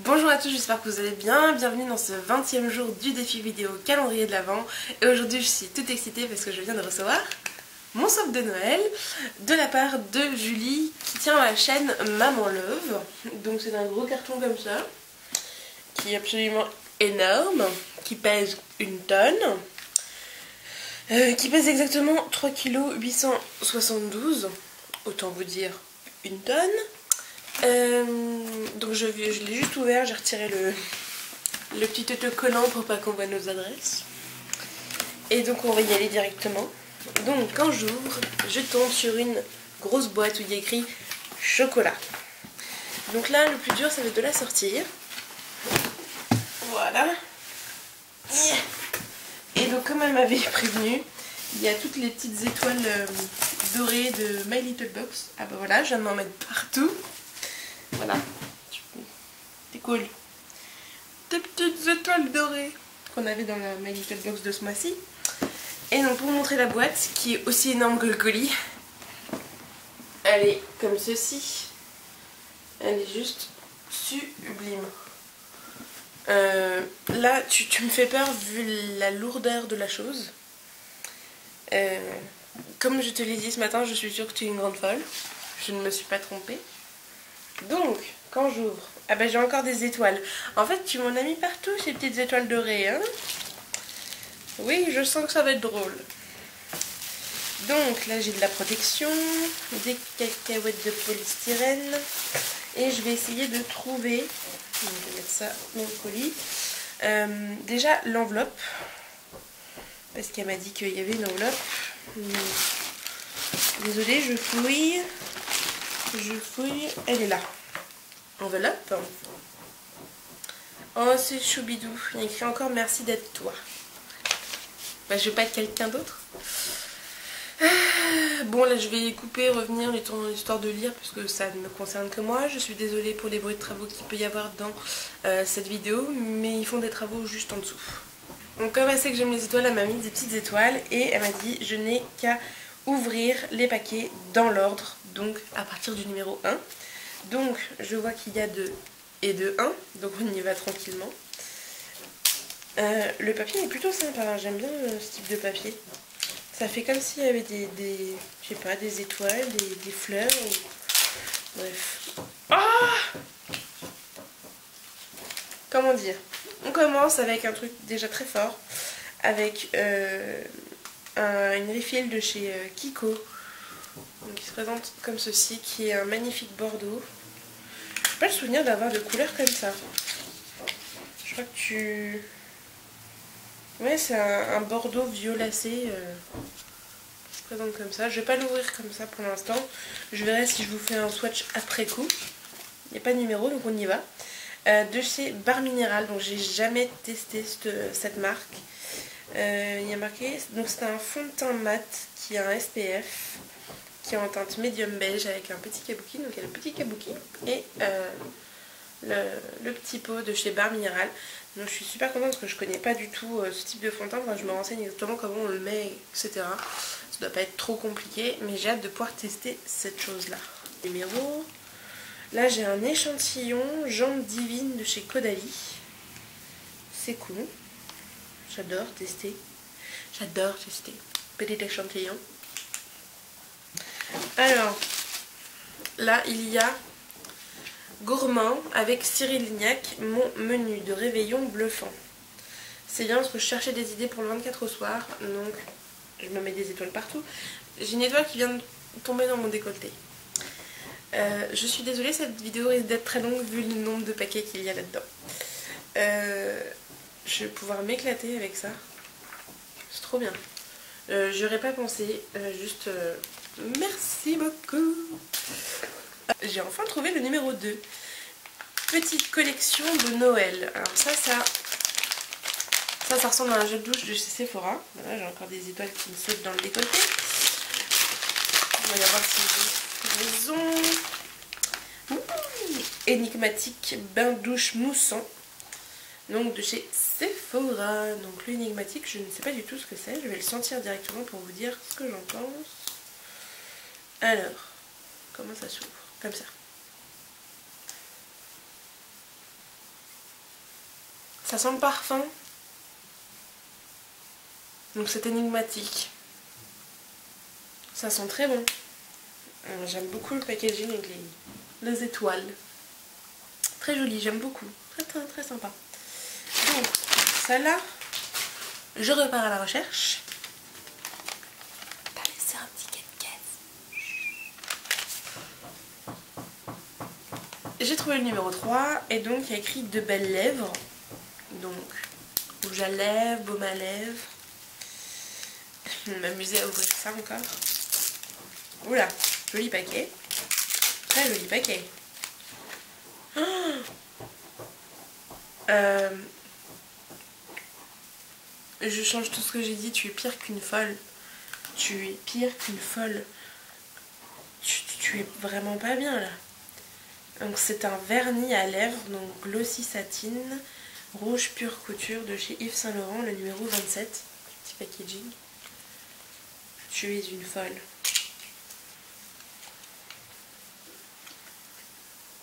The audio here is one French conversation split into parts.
Bonjour à tous, j'espère que vous allez bien. Bienvenue dans ce 20e jour du défi vidéo calendrier de l'Avent. Et aujourd'hui je suis toute excitée parce que je viens de recevoir mon socle de Noël de la part de Julie qui tient la chaîne Maman Love. Donc c'est un gros carton comme ça, qui est absolument énorme, qui pèse 1 tonne. Qui pèse exactement 3,872 kg, autant vous dire 1 tonne. Donc je l'ai juste ouvert, j'ai retiré le petit autocollant pour pas qu'on voit nos adresses. Et donc on va y aller directement. Donc quand j'ouvre, je tombe sur une grosse boîte où il y a écrit chocolat. Donc là le plus dur ça va être de la sortir. Voilà. Et donc comme elle m'avait prévenu, il y a toutes les petites étoiles dorées de My Little Box. Ah bah voilà, je viens de m'en mettre partout. Voilà, c'est cool. Des petites étoiles dorées qu'on avait dans la My Little Box de ce mois-ci. Et donc pour vous montrer la boîte, qui est aussi énorme que le colis, elle est comme ceci. Elle est juste sublime. Là, tu me fais peur vu la lourdeur de la chose. Comme je te l'ai dit ce matin, je suis sûre que tu es une grande folle. Je ne me suis pas trompée. Donc, quand j'ouvre, ah ben j'ai encore des étoiles. En fait, tu m'en as mis partout ces petites étoiles dorées, hein. Oui, je sens que ça va être drôle. Donc là, j'ai de la protection, des cacahuètes de polystyrène. Et je vais essayer de trouver, je vais mettre ça dans le colis, déjà l'enveloppe. Parce qu'elle m'a dit qu'il y avait une enveloppe. Désolée, je fouille. Elle est là. Enveloppe. Oh, c'est choubidou. Il y a écrit encore merci d'être toi. Bah, je vais pas être quelqu'un d'autre. Bon, là, je vais couper, revenir, histoire de lire, parce que ça ne me concerne que moi. Je suis désolée pour les bruits de travaux qu'il peut y avoir dans cette vidéo, mais ils font des travaux juste en dessous. Donc, comme elle sait que j'aime les étoiles, elle m'a mis des petites étoiles et elle m'a dit je n'ai qu'à ouvrir les paquets dans l'ordre, donc à partir du numéro 1. Donc je vois qu'il y a 2 et 2, 1, donc on y va tranquillement. Le papier est plutôt sympa, hein. J'aime bien ce type de papier. Ça fait comme s'il y avait je sais pas, des étoiles, des fleurs, ou... bref. Ah, comment dire? On commence avec un truc déjà très fort, avec une refill de chez Kiko, donc, qui se présente comme ceci, qui est un magnifique bordeaux. Je n'ai pas le souvenir d'avoir de couleurs comme ça. Je crois que ouais, c'est un bordeaux violacé. Se présente comme ça. Je vais pas l'ouvrir comme ça pour l'instant. Je verrai si je vous fais un swatch après coup. Il n'y a pas de numéro, donc on y va. De chez Bar Minéral, donc j'ai jamais testé cette marque. Il y a marqué, donc c'est un fond de teint mat qui a un SPF, qui est en teinte médium beige avec un petit kabuki. Donc il y a le petit kabuki et le petit pot de chez Bar Minéral. Donc je suis super contente parce que je connais pas du tout ce type de fond de teint. Enfin, je me renseigne exactement comment on le met, etc. Ça doit pas être trop compliqué, mais j'ai hâte de pouvoir tester cette chose là. Numéro. Là j'ai un échantillon Jambes Divines de chez Caudalie. C'est cool. J'adore tester. J'adore tester. Petit échantillon. Alors, là il y a Gourmand avec Cyril Lignac, mon menu de réveillon bluffant. C'est bien parce que je cherchais des idées pour le 24 au soir, donc je me mets des étoiles partout. J'ai une étoile qui vient de tomber dans mon décolleté. Je suis désolée, cette vidéo risque d'être très longue vu le nombre de paquets qu'il y a là-dedans. Je vais pouvoir m'éclater avec ça. C'est trop bien. J'aurais pas pensé. Merci beaucoup. J'ai enfin trouvé le numéro 2. Petite collection de Noël. Alors ça ressemble à un gel douche de chez Sephora. Voilà, j'ai encore des étoiles qui me sautent dans le décolleté. On va y avoir si j'ai raison. Énigmatique bain douche moussant. Donc de chez Sephora. Donc l'énigmatique, je ne sais pas du tout ce que c'est. Je vais le sentir directement pour vous dire ce que j'en pense. Alors, comment ça s'ouvre? Comme ça. Ça sent le parfum. Donc c'est énigmatique. Ça sent très bon. J'aime beaucoup le packaging avec les étoiles. Très joli, j'aime beaucoup. Très très très sympa. Donc ça là, je repars à la recherche. T'as laissé un ticket de caisse. J'ai trouvé le numéro 3 et donc il y a écrit de belles lèvres. Donc rouge à lèvres, baume à lèvres. Je vais m'amuser à ouvrir ça encore. Oula, joli paquet. Très joli paquet. Je change tout ce que j'ai dit. Tu es pire qu'une folle. Tu es pire qu'une folle. Tu es vraiment pas bien là. Donc c'est un vernis à lèvres, donc Glossy Satine, rouge pure couture de chez Yves Saint Laurent, le numéro 27. Petit packaging. Tu es une folle.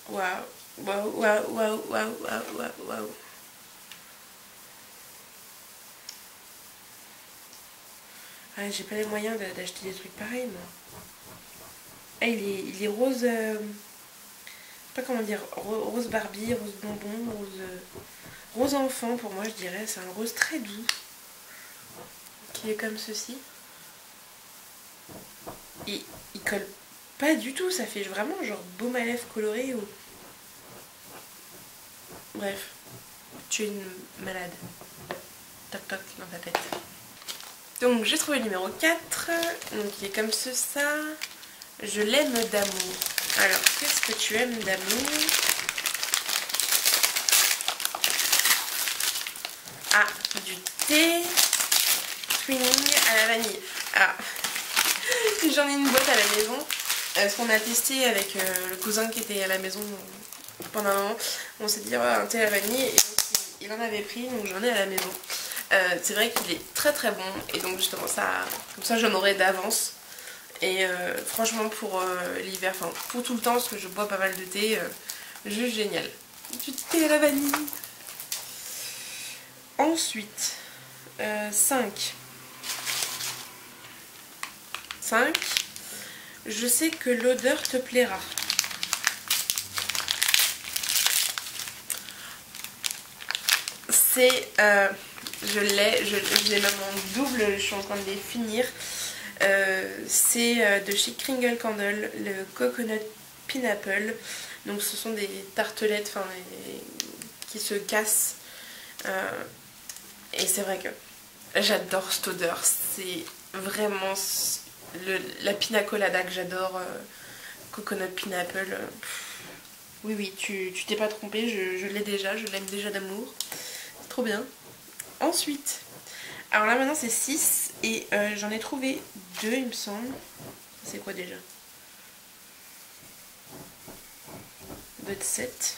Waouh, waouh, waouh, waouh, waouh, waouh, waouh. Ah, j'ai pas les moyens d'acheter des trucs pareils, moi. Ah, il est rose. Je sais pas comment dire. Rose Barbie, rose bonbon, rose enfant pour moi, je dirais. C'est un rose très doux. Qui est comme ceci. Il colle pas du tout. Ça fait vraiment genre baume à lèvres coloré ou. Bref. Tu es une malade. Toc toc dans ta tête. Donc j'ai trouvé le numéro 4, donc il est comme ça. Je l'aime d'amour. Alors qu'est-ce que tu aimes d'amour? Ah, du thé twinning à la vanille. Alors j'en ai une boîte à la maison. Ce qu'on a testé avec le cousin qui était à la maison pendant un moment. On s'est dit oh, un thé à la vanille et donc, il en avait pris, donc j'en ai à la maison. C'est vrai qu'il est très très bon et donc justement ça, comme ça j'en aurai d'avance et franchement pour l'hiver, enfin pour tout le temps parce que je bois pas mal de thé, juste génial. Du thé à la vanille. Ensuite 5. Je sais que l'odeur te plaira. C'est je l'ai même en double, je suis en train de les finir. C'est de chez Kringle Candle, le Coconut Pineapple. Donc ce sont des tartelettes qui se cassent. Et c'est vrai que j'adore cette odeur. C'est vraiment la pina colada que j'adore. Coconut Pineapple. Oui, oui, tu t'es pas trompé, je l'ai déjà, je l'aime déjà d'amour. C'est trop bien. Ensuite, alors là maintenant c'est 6 et j'en ai trouvé 2 il me semble. C'est quoi déjà? Ça doit être 7.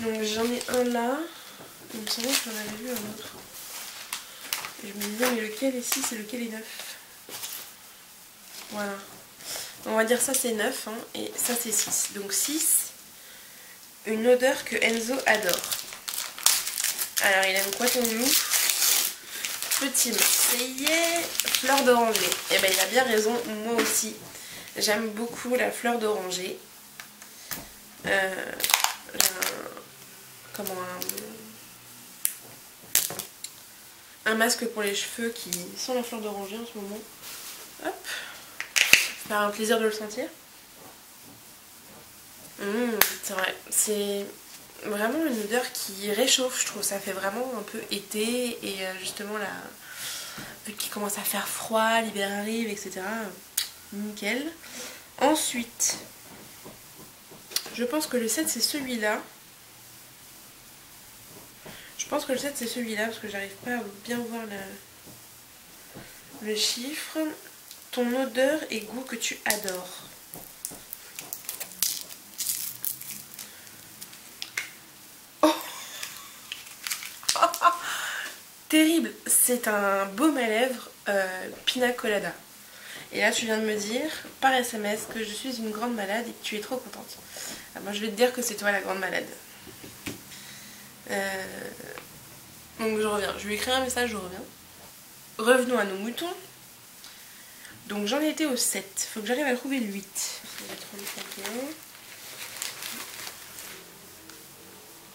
Donc j'en ai un là. Il me semble que j'en avais vu un autre. Et je me disais mais lequel est 6 et lequel est 9? Voilà. On va dire ça c'est 9 hein, et ça c'est 6. Donc 6. Une odeur que Enzo adore. Alors il aime quoi ton loup? Petit Marseillais, fleur d'oranger. Et ben il a bien raison, moi aussi. J'aime beaucoup la fleur d'oranger. Un masque pour les cheveux qui sent la fleur d'oranger en ce moment. Hop. Ça fait un plaisir de le sentir. C'est vrai, c'est vraiment une odeur qui réchauffe, je trouve. Ça fait vraiment un peu été et justement là, vu qu'il commence à faire froid, l'hiver arrive, etc. Nickel. Ensuite, je pense que le 7 c'est celui-là. Je pense que le 7 c'est celui-là parce que j'arrive pas à bien voir le chiffre. Ton odeur et goût que tu adores. Terrible, c'est un baume à lèvres pina colada. Et là tu viens de me dire par SMS que je suis une grande malade et que tu es trop contente. Alors moi je vais te dire que c'est toi la grande malade. Donc je reviens, je lui écris un message, je reviens. Revenons à nos moutons. Donc j'en étais au 7, faut que j'arrive à trouver le 8.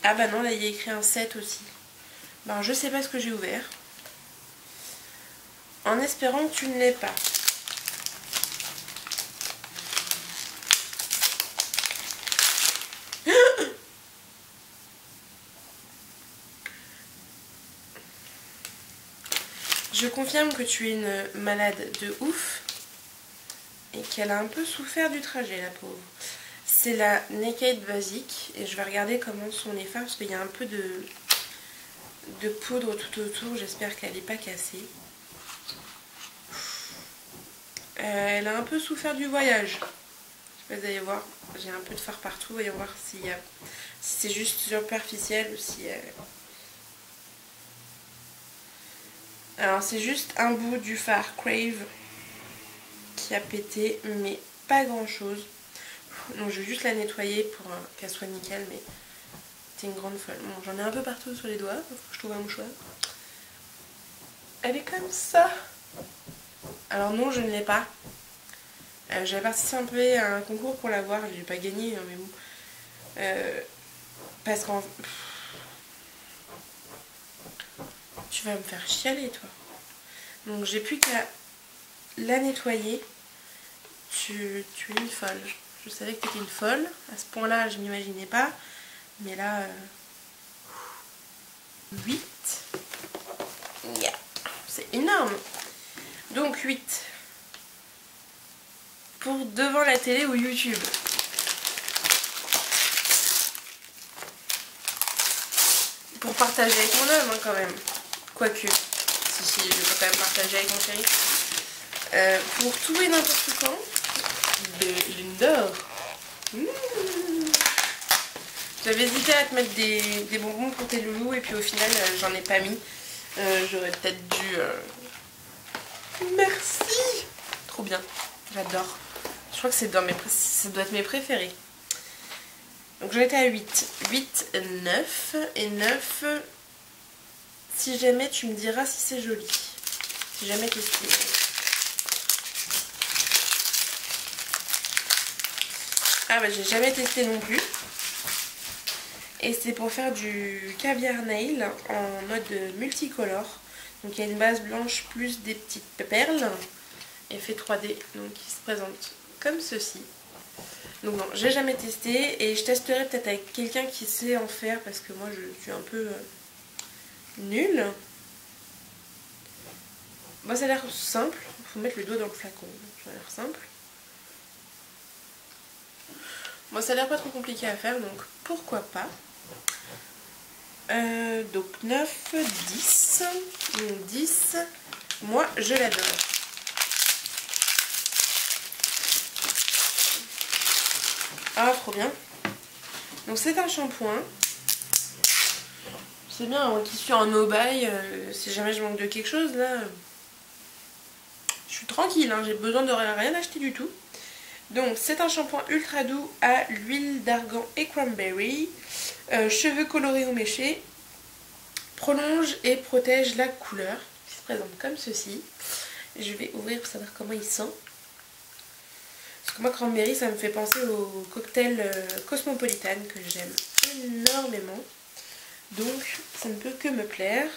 Ah bah non, là il y a écrit un 7 aussi. Ben je sais pas ce que j'ai ouvert. En espérant que tu ne l'aies pas. Je confirme que tu es une malade de ouf et qu'elle a un peu souffert du trajet, la pauvre. C'est la Naked basique et je vais regarder comment sont les fards parce qu'il y a un peu de poudre tout autour. J'espère qu'elle n'est pas cassée. Elle a un peu souffert du voyage. Je sais pas, vous allez voir, j'ai un peu de fard partout. Voyons voir si c'est juste superficiel ou si... Alors c'est juste un bout du fard Crave qui a pété, mais pas grand chose. Donc je vais juste la nettoyer pour qu'elle soit nickel, mais c'est une grande folle. Bon, j'en ai un peu partout sur les doigts, il faut que je trouve un mouchoir. Elle est comme ça. Alors non, je ne l'ai pas. J'avais participé à un concours pour l'avoir, je n'ai pas gagné, mais bon. Parce qu'en... Tu vas me faire chialer, toi. Donc j'ai plus qu'à la nettoyer. Tu es une folle. Je savais que tu étais une folle. À ce point-là, je m'imaginais pas. Mais là... 8. Yeah. C'est énorme. Donc 8. Pour devant la télé ou YouTube. Pour partager avec mon homme, hein, quand même. Quoique. Si, je peux quand même partager avec mon chéri. Pour tout et n'importe quand. Des Lindor. J'avais hésité à te mettre des bonbons pour tes loulous et puis au final j'en ai pas mis. J'aurais peut-être dû... Merci. Trop bien. J'adore. Je crois que ça doit être mes préférés. Donc j'en étais à 8. 8, 9. Et 9... Si jamais tu me diras si c'est joli. Si jamais testé. Ah bah j'ai jamais testé non plus. Et c'est pour faire du caviar nail en mode multicolore. Donc il y a une base blanche plus des petites perles. Effet 3D. Donc il se présente comme ceci. Donc non, j'ai jamais testé. Et je testerai peut-être avec quelqu'un qui sait en faire. Parce que moi je suis un peu nulle. Moi ça a l'air simple. Il faut mettre le doigt dans le flacon. Ça a l'air simple. Moi ça a l'air pas trop compliqué à faire. Donc pourquoi pas. Donc 9, 10. 10. Moi je l'adore. Ah trop bien. Donc c'est un shampoing. C'est bien, moi qui suis en no-buy, si jamais je manque de quelque chose là, je suis tranquille, hein, j'ai besoin de rien acheter du tout. Donc c'est un shampoing ultra doux à l'huile d'argan et cranberry, cheveux colorés ou méchés, prolonge et protège la couleur, qui se présente comme ceci. Je vais ouvrir pour savoir comment il sent. Parce que moi cranberry ça me fait penser au cocktail Cosmopolitan que j'aime énormément. Donc ça ne peut que me plaire.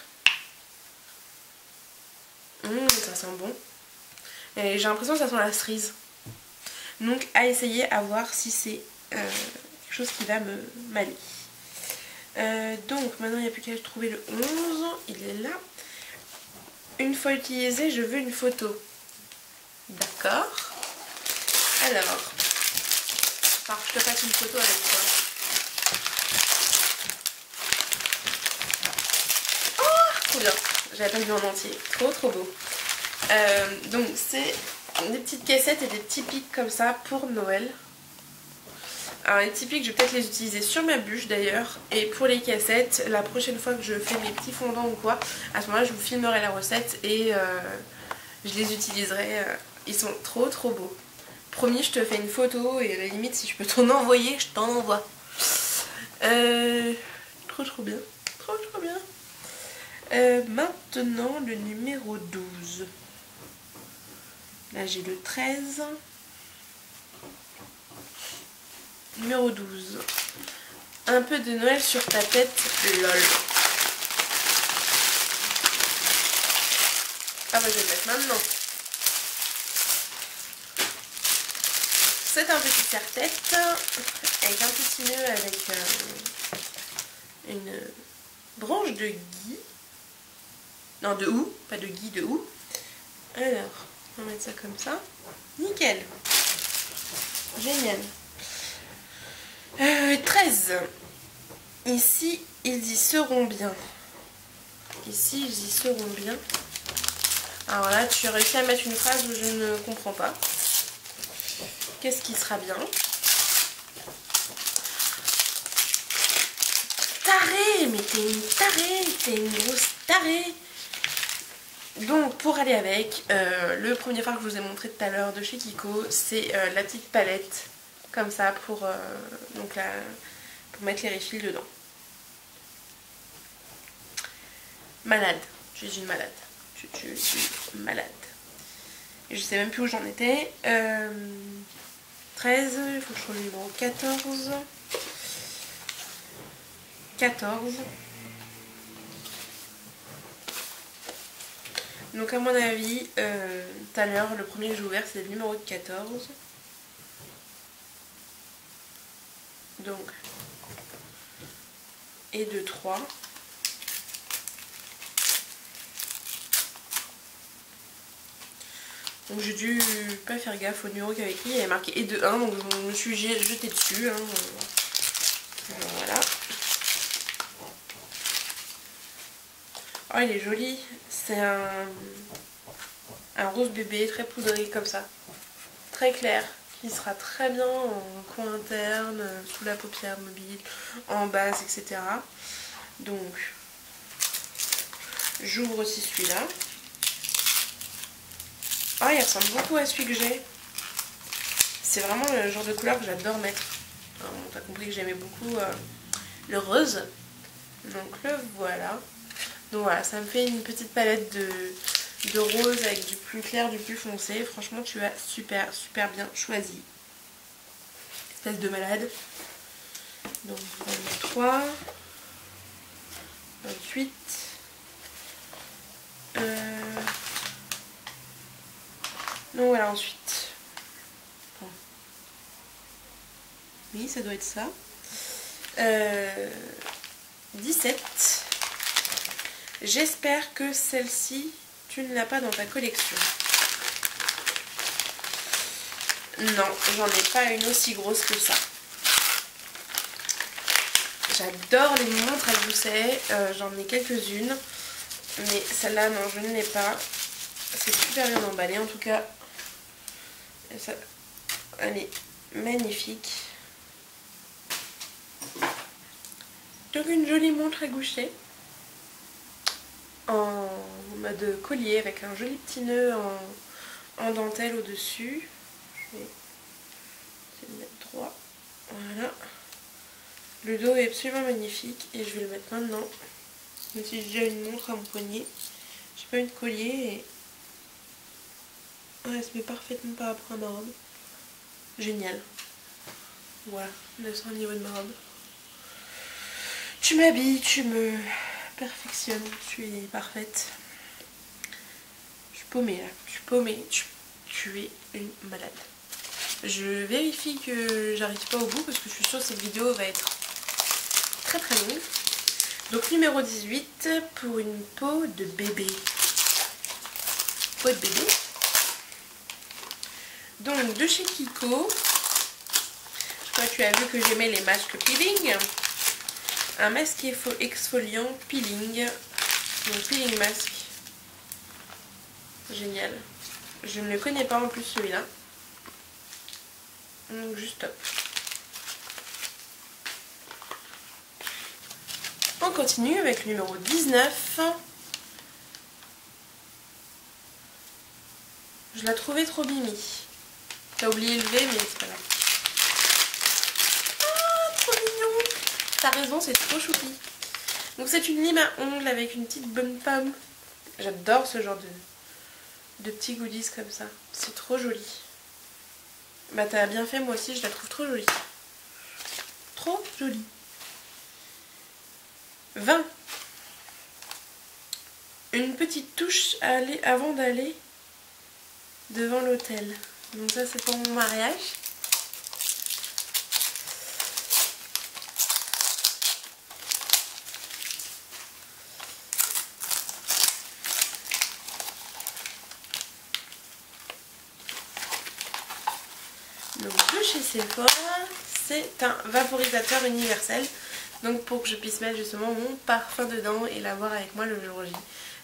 Ça sent bon. Et j'ai l'impression que ça sent la cerise. Donc à essayer à voir si c'est quelque chose qui va me m'aller. Donc maintenant il n'y a plus qu'à trouver le 11. Il est là. Une fois utilisé, je veux une photo. D'accord. Alors, je te fasse une photo avec toi. Trop bien, j'avais pas vu en entier, trop beau. Donc c'est des petites caissettes et des petits pics comme ça pour Noël. Alors les petits pics je vais peut-être les utiliser sur ma bûche d'ailleurs. Et pour les cassettes, la prochaine fois que je fais mes petits fondants ou quoi, à ce moment-là je vous filmerai la recette et je les utiliserai. Ils sont trop beaux. Promis, je te fais une photo et à la limite si je peux t'en envoyer, je t'en envoie. Trop bien. Trop bien. Maintenant le numéro 12. Là j'ai le 13. Numéro 12. Un peu de Noël sur ta tête, lol. Ah bah je vais le mettre maintenant. C'est un petit serre-tête avec un petit nœud avec une branche de gui. Non, de houx, pas de gui, de houx. Alors, on va mettre ça comme ça. Nickel. Génial. 13. Ici, ils y seront bien. Ici, ils y seront bien. Alors là, tu as réussi à mettre une phrase où je ne comprends pas. Qu'est-ce qui sera bien? Tarée, mais t'es une tarée, t'es une grosse tarée. Donc pour aller avec, le premier fard que je vous ai montré tout à l'heure de chez Kiko, c'est la petite palette comme ça pour mettre les refils dedans. Malade, je suis une malade. Je suis malade. Et je sais même plus où j'en étais. 13, il faut que je trouve le numéro 14. 14. Donc à mon avis, tout à l'heure, le premier que j'ai ouvert, c'est le numéro 14. Donc, et de 3. Donc j'ai dû pas faire gaffe au numéro qu'il y avait écrit, il y avait marqué et de 1, donc je me suis jetée dessus. Hein. Voilà. Oh, il est joli. C'est un rose bébé très poudré comme ça. Très clair. Qui sera très bien en coin interne, sous la paupière mobile, en base, etc. Donc, j'ouvre aussi celui-là. Ah, il ressemble beaucoup à celui que j'ai. C'est vraiment le genre de couleur que j'adore mettre. T'as compris que j'aimais beaucoup le rose. Donc le voilà. Donc voilà, ça me fait une petite palette de rose avec du plus clair, du plus foncé. Franchement, tu as super bien choisi. Espèce de malade. Donc 23, 28. Donc voilà, ensuite. Bon. Oui, ça doit être ça. 17. J'espère que celle-ci, tu ne l'as pas dans ta collection. Non, j'en ai pas une aussi grosse que ça. J'adore les montres à gousset, j'en ai quelques-unes. Mais celle-là, non, je ne l'ai pas. C'est super bien emballé en tout cas. Ça, elle est magnifique. Donc une jolie montre à gousset en mode collier avec un joli petit nœud en dentelle au dessus. Je vais essayer de mettre droit. Voilà. Le dos est absolument magnifique et je vais le mettre maintenant. Même si j'ai déjà une montre à mon poignet, j'ai pas une collier et ouais, elle se met parfaitement par rapport à ma robe. Génial. Voilà, 900 au niveau de ma robe. Tu m'habilles, tu me perfectionnes, tu es parfaite. Je suis paumée là, je suis paumée, tu es une malade. Je vérifie que j'arrive pas au bout parce que je suis sûre que cette vidéo va être très longue. Donc numéro 18 pour une peau de bébé. Peau de bébé. Donc de chez Kiko. Toi tu as vu que j'aimais les masques peeling. Un masque exfoliant peeling. Donc peeling mask. Génial. Je ne le connais pas en plus celui-là. Donc juste top. On continue avec le numéro 19. Je la trouvais trop mimi. T'as oublié le V mais c'est pas grave. Ah, trop mignon. t'as raison, c'est trop choupi. Donc c'est une lime à ongles avec une petite bonne pomme. J'adore ce genre de petits goodies comme ça. C'est trop joli. Bah t'as bien fait, moi aussi je la trouve trop jolie. Trop jolie. 20. Une petite touche à aller avant d'aller devant l'hôtel. Donc ça c'est pour mon mariage. Donc de chez Sephora, c'est un vaporisateur universel. Donc pour que je puisse mettre justement mon parfum dedans et l'avoir avec moi le jour J.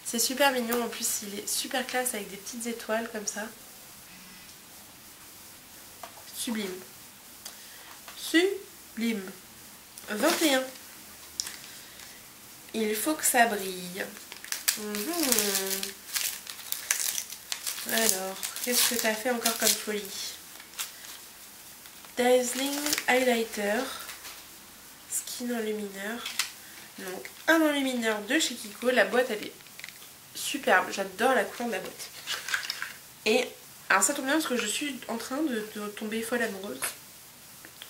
C'est super mignon, en plus il est super classe avec des petites étoiles comme ça. Sublime. Sublime. 21. Il faut que ça brille. Alors, qu'est-ce que tu as fait encore comme folie? Dazzling Highlighter. Skin enlumineur. Donc un enlumineur de chez Kiko. La boîte elle est superbe. J'adore la couleur de la boîte. Et alors ça tombe bien parce que je suis en train de tomber folle amoureuse.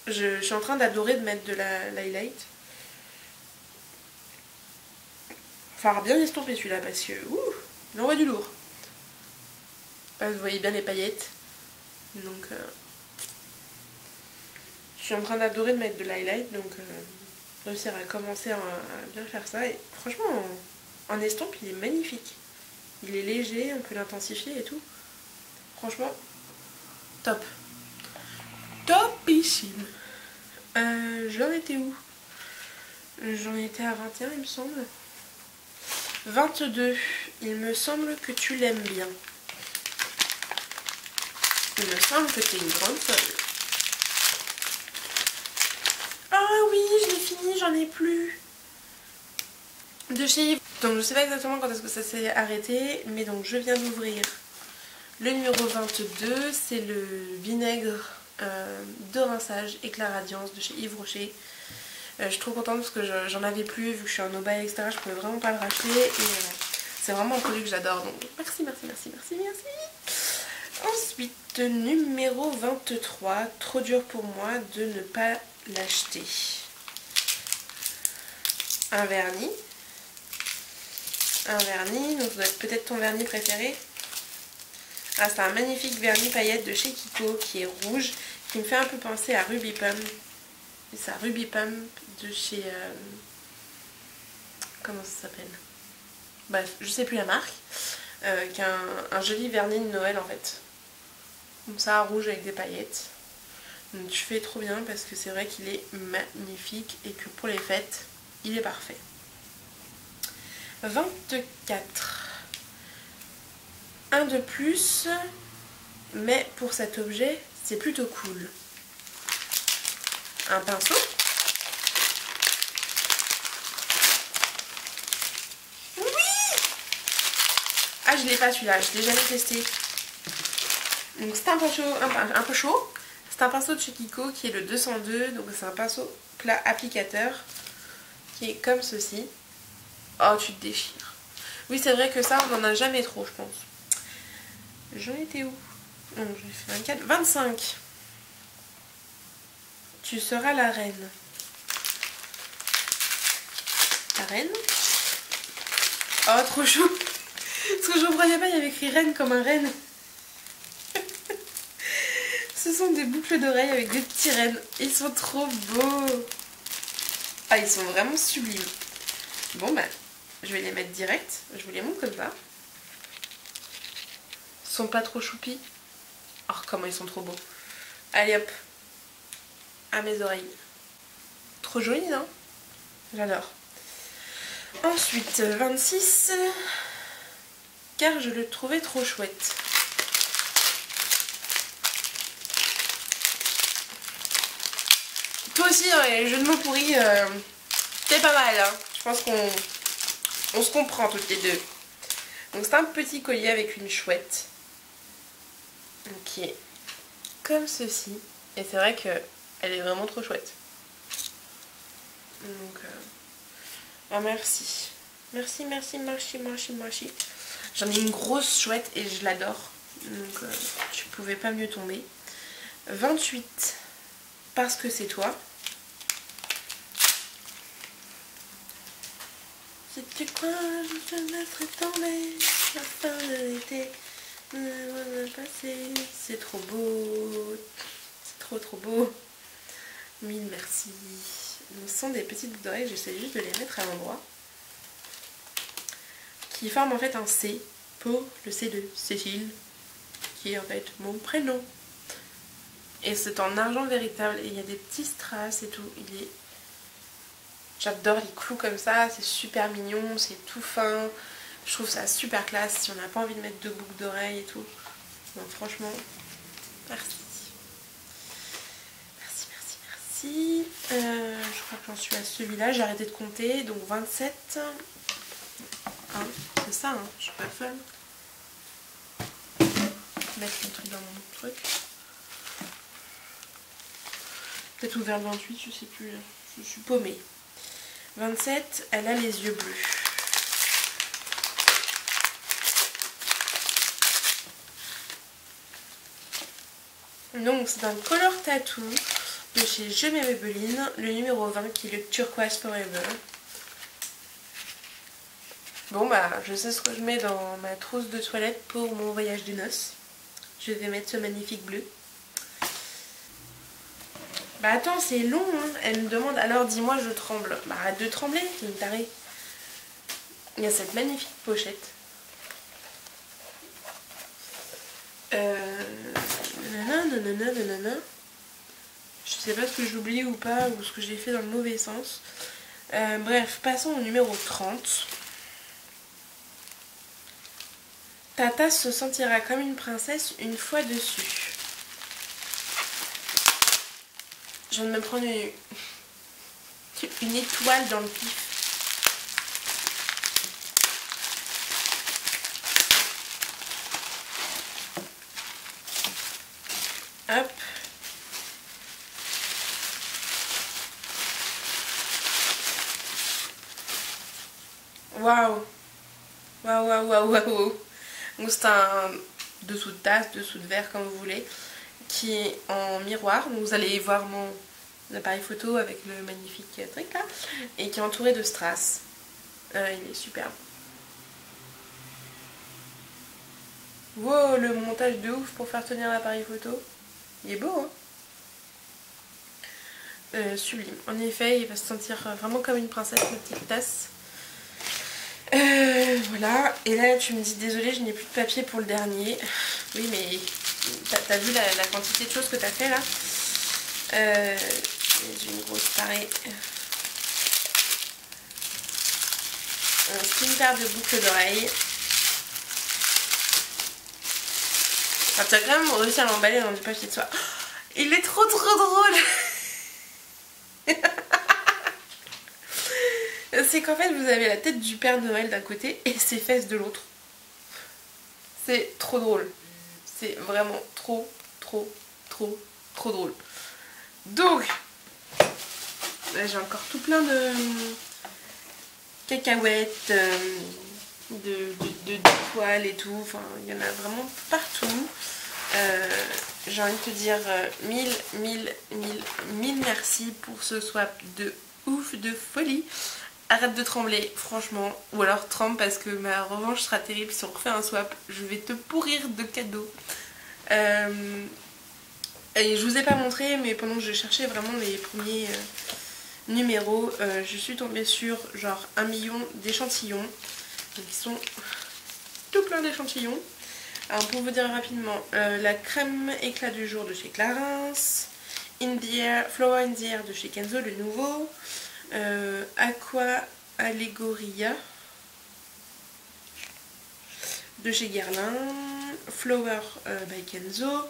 Je suis en train d'adorer de mettre de l'highlight. Il va falloir bien estomper celui-là parce que il envoie du lourd. Vous voyez bien les paillettes. Donc je suis en train d'adorer de mettre de l'highlight. Donc réussir à commencer à bien faire ça. Et franchement en estompe il est magnifique. Il est léger, on peut l'intensifier et tout. Franchement, top. Topissime. J'en étais où? J'en étais à 21 il me semble. 22. Il me semble que tu l'aimes bien. Il me semble que tu es une grande folle. Ah oui, je l'ai fini, j'en ai plus. De chez Yves. Donc je sais pas exactement quand est-ce que ça s'est arrêté, mais donc je viens d'ouvrir le numéro 22, c'est le vinaigre de rinçage éclat radiance de chez Yves Rocher. Je suis trop contente parce que j'en avais plus, vu que je suis en no-buy etc, je pouvais vraiment pas le racheter et c'est vraiment un produit que j'adore, donc merci, merci, merci, merci, merci. Ensuite, numéro 23, trop dur pour moi de ne pas l'acheter. Un vernis. Un vernis, donc ça doit être peut-être ton vernis préféré. Ah, c'est un magnifique vernis paillette de chez Kiko qui est rouge, qui me fait un peu penser à Ruby Pump. C'est ça, Ruby Pump de chez... comment ça s'appelle? Bref, je sais plus la marque. Qui a un joli vernis de Noël en fait. Comme ça, rouge avec des paillettes. Donc je fais trop bien parce que c'est vrai qu'il est magnifique et que pour les fêtes, il est parfait. 24. Un de plus, mais pour cet objet, c'est plutôt cool. Un pinceau. Oui! Ah, je l'ai pas celui-là, je l'ai jamais testé. Donc c'est un peu chaud. C'est un pinceau de chez Kiko qui est le 202, donc c'est un pinceau plat applicateur qui est comme ceci. Oh, tu te déchires. Oui, c'est vrai que ça, on n'en a jamais trop, je pense. J'en étais où? Non, j'ai fait 24. 25. Tu seras la reine. La reine? Oh, trop chaud. Parce que je ne comprenais pas, il y avait écrit reine comme un renne. Ce sont des boucles d'oreilles avec des petits rennes. Ils sont trop beaux. Ah, ils sont vraiment sublimes. Bon, bah, je vais les mettre direct. Je vous les montre comme ça. Ils sont pas trop choupis. Oh, comment ils sont trop beaux. Allez hop. À mes oreilles. Trop joli, non? J'adore. Ensuite, 26. Car je le trouvais trop chouette. Toi aussi, dans les jeux de mots pourris, c'est pas mal. Hein. Je pense qu'on se comprend toutes les deux. Donc c'est un petit collier avec une chouette. Qui est comme ceci. Et c'est vrai qu'elle est vraiment trop chouette. Donc, ah, merci. Merci, merci, merci, merci, merci. J'en ai une grosse chouette et je l'adore. Donc, tu pouvais pas mieux tomber. 28, parce que c'est toi. C'était quoi, je te laisserai tomber. La fin de l'été. C'est trop beau. C'est trop trop beau. Mille merci. Ce sont des petites boucles d'oreilles, j'essaie juste de les mettre à l'endroit. Qui forment en fait un C pour le C de Cécile, qui est en fait mon prénom. Et c'est en argent véritable et il y a des petits strass et tout. J'adore les clous comme ça, c'est super mignon, c'est tout fin. Je trouve ça super classe si on n'a pas envie de mettre deux boucles d'oreilles et tout. Donc franchement, merci. Merci, merci, merci. Je crois que j'en suis à celui-là, j'ai arrêté de compter. Donc 27. Hein, c'est ça, hein, je suis pas folle. Mettre le truc dans mon truc. Peut-être ouvert le 28, je sais plus. Je suis paumée. 27, elle a les yeux bleus. Donc c'est un color tattoo de chez Je m'aime Maybelline, le numéro 20 qui est le Turquoise Forever. Bon bah je sais ce que je mets dans ma trousse de toilette pour mon voyage de noces. Je vais mettre ce magnifique bleu. Bah attends, c'est long hein. Elle me demande alors dis-moi je tremble. Bah arrête de trembler, t'es une tarée. Il y a cette magnifique pochette. Nanana. Je sais pas ce que j'oublie ou pas, ou ce que j'ai fait dans le mauvais sens. Bref, passons au numéro 30. Ta tasse se sentira comme une princesse une fois dessus. Je viens de me prendre une étoile dans le pif. Hop. Waouh. Waouh, waouh, waouh, waouh. Donc c'est un dessous de tasse, dessous de verre comme vous voulez, qui est en miroir. Donc vous allez voir mon appareil photo avec le magnifique truc là, et qui est entouré de strass. Il est superbe. Wow, le montage de ouf pour faire tenir l'appareil photo. Il est beau hein. Sublime. En effet, il va se sentir vraiment comme une princesse, ma petite tasse. Voilà, et là tu me dis désolée je n'ai plus de papier pour le dernier. Oui mais t'as vu la quantité de choses que t'as fait là. J'ai une grosse pareille. C'est une paire de boucles d'oreilles. Enfin, tu as quand même réussi à l'emballer dans du papier de soie. Oh, il est trop drôle. C'est qu'en fait vous avez la tête du Père Noël d'un côté et ses fesses de l'autre. C'est trop drôle. C'est vraiment trop drôle. Donc, j'ai encore tout plein de cacahuètes, de poils et tout. Enfin, il y en a vraiment partout. J'ai envie de te dire mille merci pour ce swap de ouf, de folie. Arrête de trembler, franchement. Ou alors tremble parce que ma revanche sera terrible. Si on refait un swap, je vais te pourrir de cadeaux. Et je vous ai pas montré, mais pendant que je cherchais vraiment les premiers numéros, je suis tombée sur genre 1 million d'échantillons. Donc ils sont tout plein d'échantillons. Alors pour vous dire rapidement, la crème éclat du jour de chez Clarins, Flower in the Air de chez Kenzo, le nouveau, Aqua Allegoria de chez Guerlain, Flower by Kenzo,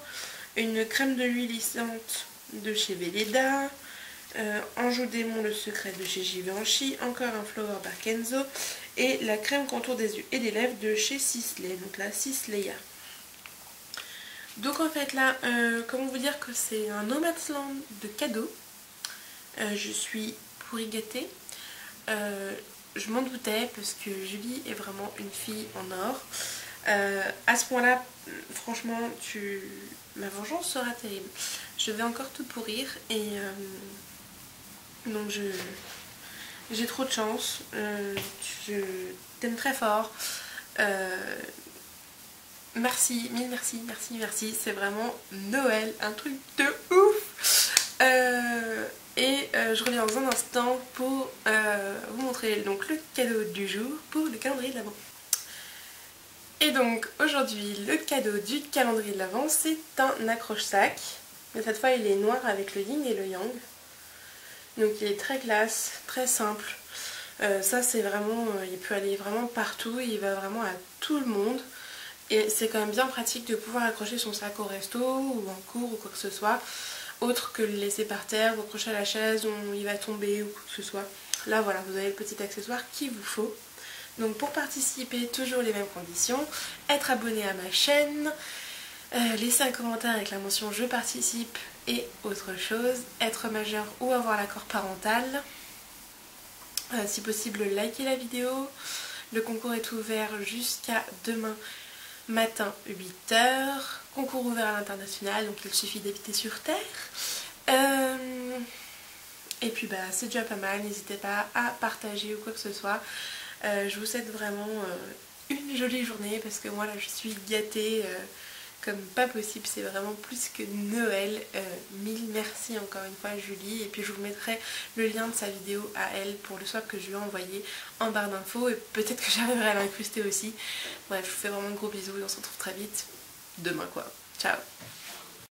une crème de l'huile lissante de chez Velleda, Anjou Démon le secret de chez Givenchy, encore un Flower by Kenzo et la crème contour des yeux et des lèvres de chez Sisley, donc la Sisleya. Donc en fait là, comment vous dire que c'est un No Man's Land de cadeaux. Je suis pourri gâté. Je m'en doutais parce que Julie est vraiment une fille en or. À ce point-là, franchement, ma vengeance sera terrible. Je vais encore tout pourrir et donc j'ai trop de chance. Je t'aime très fort. Merci, mille merci, merci, merci. C'est vraiment Noël, un truc de ouf. Je reviens dans un instant pour vous montrer donc le cadeau du jour pour le calendrier de l'Avent. Et donc aujourd'hui le cadeau du calendrier de l'Avent, c'est un accroche-sac. Mais cette fois il est noir avec le yin et le yang. Donc il est très classe, très simple. Ça c'est vraiment, il peut aller vraiment partout, il va vraiment à tout le monde. Et c'est quand même bien pratique de pouvoir accrocher son sac au resto ou en cours ou quoi que ce soit. Autre que le laisser par terre ou accrocher à la chaise où il va tomber ou quoi que ce soit. Là voilà, vous avez le petit accessoire qu'il vous faut. Donc pour participer, toujours les mêmes conditions. Être abonné à ma chaîne, laisser un commentaire avec la mention je participe et autre chose. Être majeur ou avoir l'accord parental. Si possible liker la vidéo. Le concours est ouvert jusqu'à demain matin 8h. Concours ouvert à l'international, donc il suffit d'habiter sur Terre. Et puis bah c'est déjà pas mal, n'hésitez pas à partager ou quoi que ce soit. Je vous souhaite vraiment une jolie journée parce que moi là je suis gâtée comme pas possible, c'est vraiment plus que Noël. Mille merci encore une fois Julie, et puis je vous mettrai le lien de sa vidéo à elle pour le swap que je lui ai envoyé en barre d'infos et peut-être que j'arriverai à l'incruster aussi. Bref, je vous fais vraiment de gros bisous et on se retrouve très vite demain quoi. Ciao.